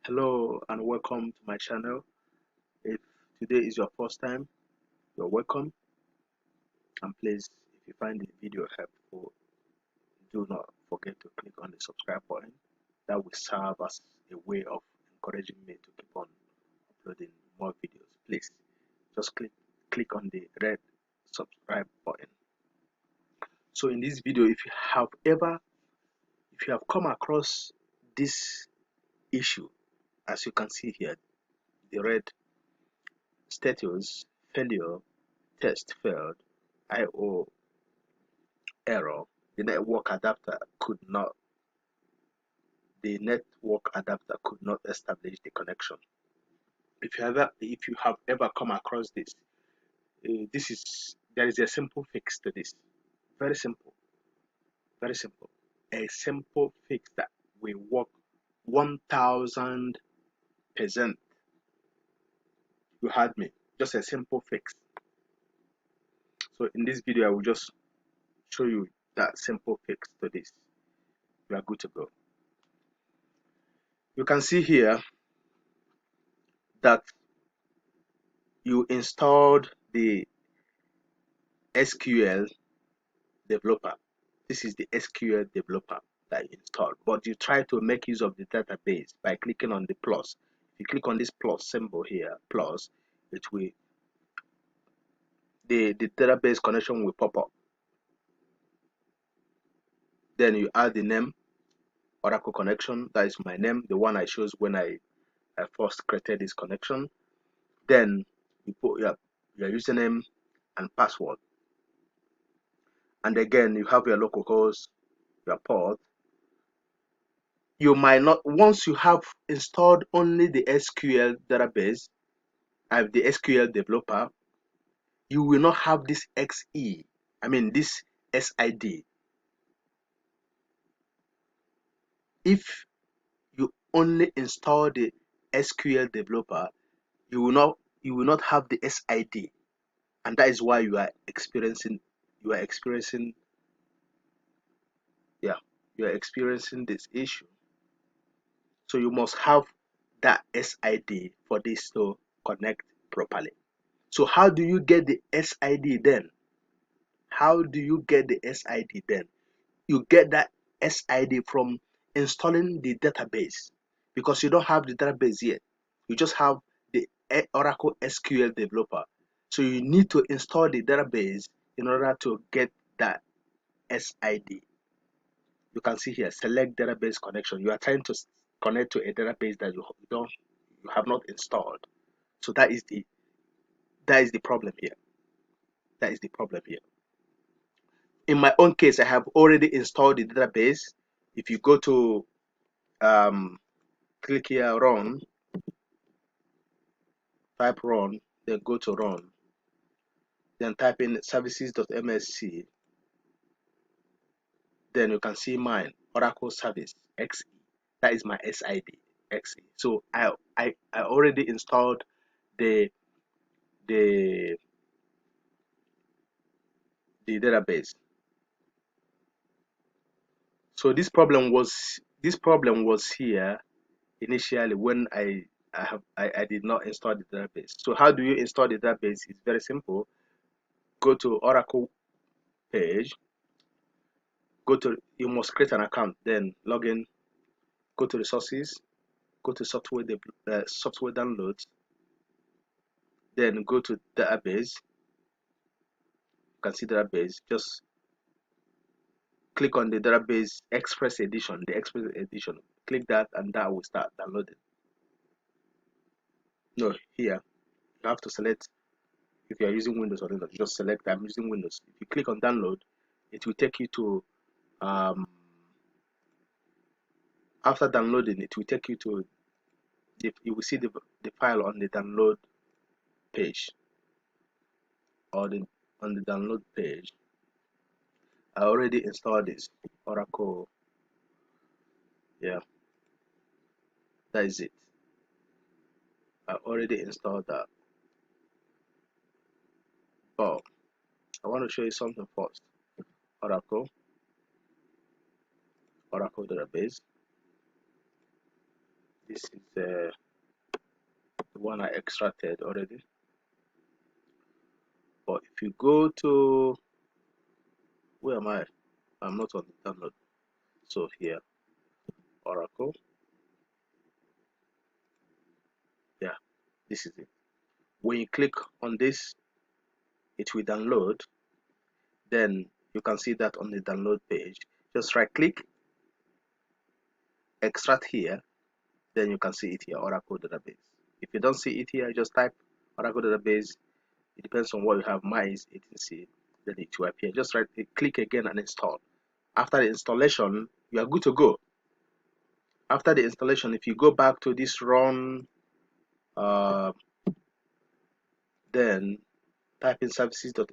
Hello and welcome to my channel. If today is your first time, you're welcome. And please, if you find the video helpful, do not forget to click on the subscribe button. That will serve as a way of encouraging me to keep on uploading more videos. Please just click on the red subscribe button. So in this video, if you have come across this issue, as you can see here, the red status failure, test failed, IO error, the network adapter could not establish the connection. If you have ever come across this, there is a simple fix to this. Very simple, very simple. A simple fix that will work 1000%. You heard me. Just a simple fix. So in this video, I will just show you that simple fix to this. You are good to go. You can see here that you installed the SQL developer. This is the SQL developer that you installed, but you try to make use of the database by clicking on the plus. If you click on this plus symbol here, plus, it will the database connection will pop up. Then you add the name, Oracle connection. That is my name, the one I chose when I first created this connection. Then you put your username and password, and again you have your localhost, your port. You might not, once you have installed only the SQL database, the SQL developer, you will not have this this SID. If you only install the SQL developer, you will not have the SID, and that is why you are experiencing this issue. So you must have that SID for this to connect properly. So how do you get the SID then? How do you get the SID then? You get that SID from installing the database, because you don't have the database yet. You just have the Oracle SQL developer. So you need to install the database in order to get that SID. You can see here, select database connection. You are trying to connect to a database that you have not installed. So that is the problem here. That is the problem here. In my own case, I have already installed the database. If you go to click here, run, type run, then go to run, then type in services.msc, then you can see mine, Oracle Service XE. That is my SID XE. So I already installed the database. So this problem was here initially when I did not install the database. So how do you install the database? It's very simple. Go to Oracle page, you must create an account, then log in, go to resources, go to software downloads, then go to database. You can see database. Just click on the database Express Edition, click that, and that will start downloading. No, here you have to select. If you are using Windows or Linux, just select I'm using Windows. If you click on download, it will take you to after downloading, it will take you to you will see the file on the download page, or on the download page. I already installed this Oracle. Yeah, that is it. I already installed that. But I want to show you something first. Oracle database. This is the one I extracted already. But if you go to, where am I? I'm not on the download. So here, Oracle. Yeah, this is it. When you click on this, it will download. Then you can see that on the download page. Just right click, extract here, then you can see it here, Oracle database. If you don't see it here, just type Oracle database. It depends on what you have. Mine is 18C, then it will appear. Just right click again and install. After the installation, you are good to go. After the installation, if you go back to this run, uh, then type in services.msc,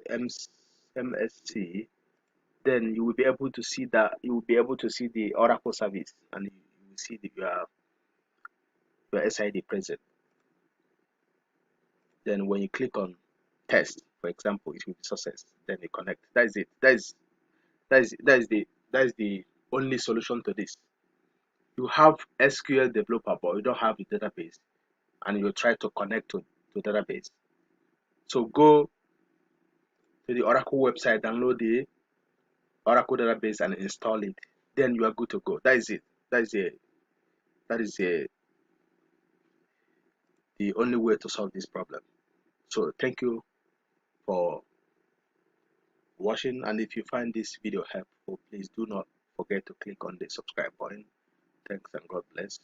then you will be able to see that you will be able to see the Oracle service, and you will see your SID present. Then when you click on test, for example, it will be success. Then you connect. That is it. That is the only solution to this. You have SQL developer, but you don't have the database, and you try to connect to database. So go to the Oracle website, download the Oracle database, and install it. Then you are good to go. That is it. That is the only way to solve this problem. So thank you for watching, and if you find this video helpful, please do not forget to click on the subscribe button. Thanks and God bless.